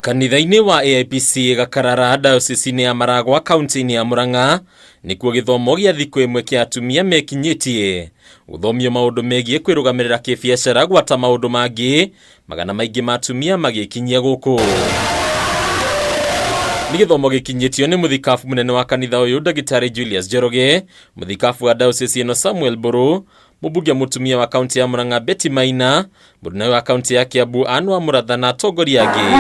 Kanitha-inĩ wa AIPC Gakarara diocese-inĩ ya Maragwa kaunti-inĩ ya Murang'a nĩkuo gĩthomo gĩa thikũ ĩmwe kĩa atumia mekinyĩtie gũthomio maũndũ megiĩ kwĩrũgamĩrĩra kĩbiacara gwata maũndũ mangĩ magana maingĩ ma atumia magĩkinyia gũkũ. Nĩ gĩthomo gĩkinyĩtio nĩ mũthikabu mũnene wa kanitha ũyũ Ndagĩtarĩ Julius Njoroge, mũthikabu wa diocese ĩno Samuel Mburu, mũmbunge mũtumia wa kaunti ya Murang'a Betty Maina, mũnene wa kaunti ya Kiambu Anne Wamuratha na atongoria angĩ.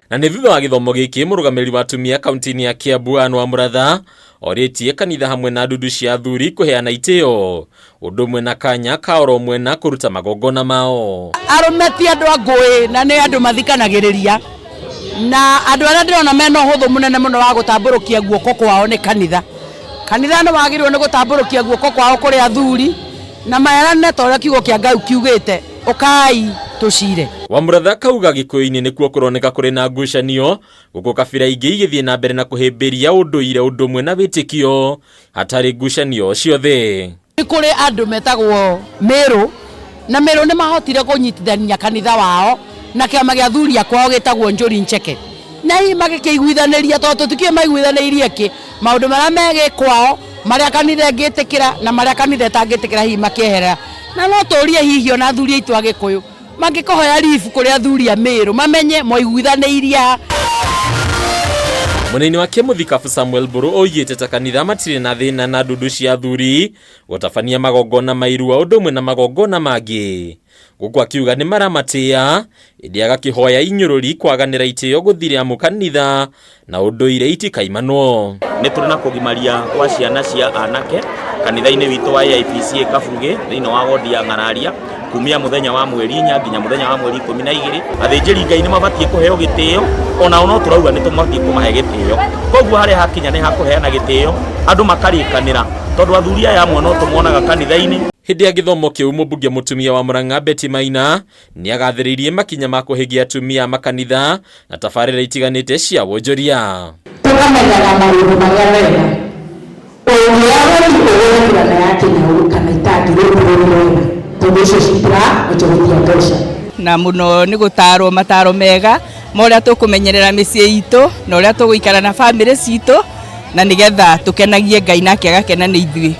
Na nĩ thutha wa gĩthomo gĩkĩ mũrũgamĩrĩri wa atumia kaunti-inĩ ya Kiambu Anne Wamuratha orĩtie kanitha hamwe na ndundu cia athuri kũheana itĩo ũndũ ũmwe na kanya ka oro mwena kũruta magongona mao. Arũme ti andũ a ngũĩ na nĩ andũ mathikanagĩrĩria, na andũ arĩa ndĩrona mena ũhũthũ mũnene mũno wa gũtambũrũkia guoko kwao nĩ kanitha. Kanitha nĩ wagĩrĩirwo nĩ gũtambũrũkia guoko kwao kũrĩ athuri na maerane ta ũrĩa kiugo kĩa Ngai kiugĩte, ũkai tũcire. Wamuratha kauga gĩkũyũ-inĩ nĩkuo kũroneka kũrĩ na ngucanio gũkũ kabira ingĩ igĩthiĩ na mbere na kũhĩmbĩria ũndũire ũndũ ũmwe na wĩtĩkio hatarĩ ngucanio ciothe. Nĩ kũrĩ andũ metagwo Mĩrũ, na Mĩrũ nĩ mahotire kũnyitithania kanitha wao na kĩama gĩa athuri akwao gĩtagwo Njũri Ncheke, na hii magĩkĩiguithanĩria tondũ tũtikĩĩ maiguithanĩirie kĩ maũndũ marĩa megĩ kwao marĩa kanitha ngĩtĩkĩra na marĩa kanitha tangĩtĩkĩra hihi makĩeherera. Na no tũrie hihi ona athuri aitũ a Gĩkũyũ mangĩkũhoya ribu kũrĩ athuri a Mĩrũ mamenye moiguithanĩirie. Mũnene wake mũthikabu Samuel Mburu oigĩte ta kanitha matirĩ na thĩna na ndundu cia athuri gũtabania magongona mairua ũndũ ũmwe na magongona mangĩ. Gũkũ akiuga nĩ maramatĩa ĩndĩ agakĩhoya inyũrũri kwaganĩra itĩo gũthire amu kanitha na ũndũire itikaimanwo. Nĩ tũrĩ na kũgimaria kwa ciana cia anake kanitha-inĩ witũ wa AIPC Kabuge thĩinĩ wa wodi ya Ng'araria kumia mũthenya wa mweri 4 nginya mũthenya wa mweri 12. Athĩnjĩri Ngai nĩ mabatiĩ kũheo gĩtĩo, onao no tũrauga nĩ tũmabatiĩ kũmahe gĩtĩo. Koguo harĩa hakinya nĩ hakũheana gĩtĩo andũ makarĩkanĩra tondũ athuri aya amwe no tũmonaga kanitha-inĩ. Hĩndĩ ya gĩthomo kĩu mũmbunge mũtumia wa Murang'a Betty Maina nĩ agathĩrĩirie makinya ma kũhĩgia atumia makanitha na tabarĩra itiganĩte cia wonjoria. Tũkamenyaga maũndũ marĩa wega ũrĩa ũrĩa na yake na kana itangĩrũmĩrĩra tondũ icio citiraonjorithia mbeca. Na mũno nĩ gũtarwo mataro mega ma ũrĩa tũkũmenyerera mĩciĩ itũ na ũrĩa tũgũikara na bamĩrĩ citũ na nĩgetha tũkenagie Ngai nake agakena nĩ ithuĩ.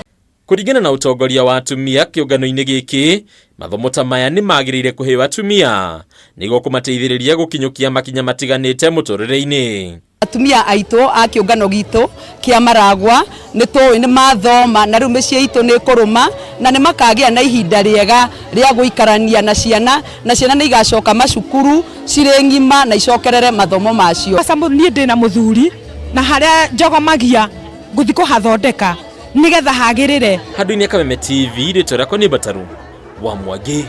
Kũringana na ũtongoria wa atumia kĩũngano-inĩ gĩkĩ, mathomo ta maya nĩ magĩrĩire kũheo atumia nĩguo kũmateithĩrĩria gũkinyũkia makinya matiganĩte mũtũrĩre-inĩ. Atumia aitũ a kĩũngano gitũ kĩa Maragwa nĩ tũĩ nĩ mathoma na rĩu mĩciĩ itũ nĩ kũrũma na nĩ makagĩa na ihinda rĩega rĩa gũikarania na ciana nĩ igacoka macukuru cirĩ ng'ima na icokerere mathomo macio. Niĩ ndĩna mũthuri na harĩa njogomagia ngũthiĩ kũhathondeka nĩgetha hagĩrĩre. Handũ-inĩ ya Kameme TV rĩtwa rĩakwa nĩ Bataru wa Mwangi.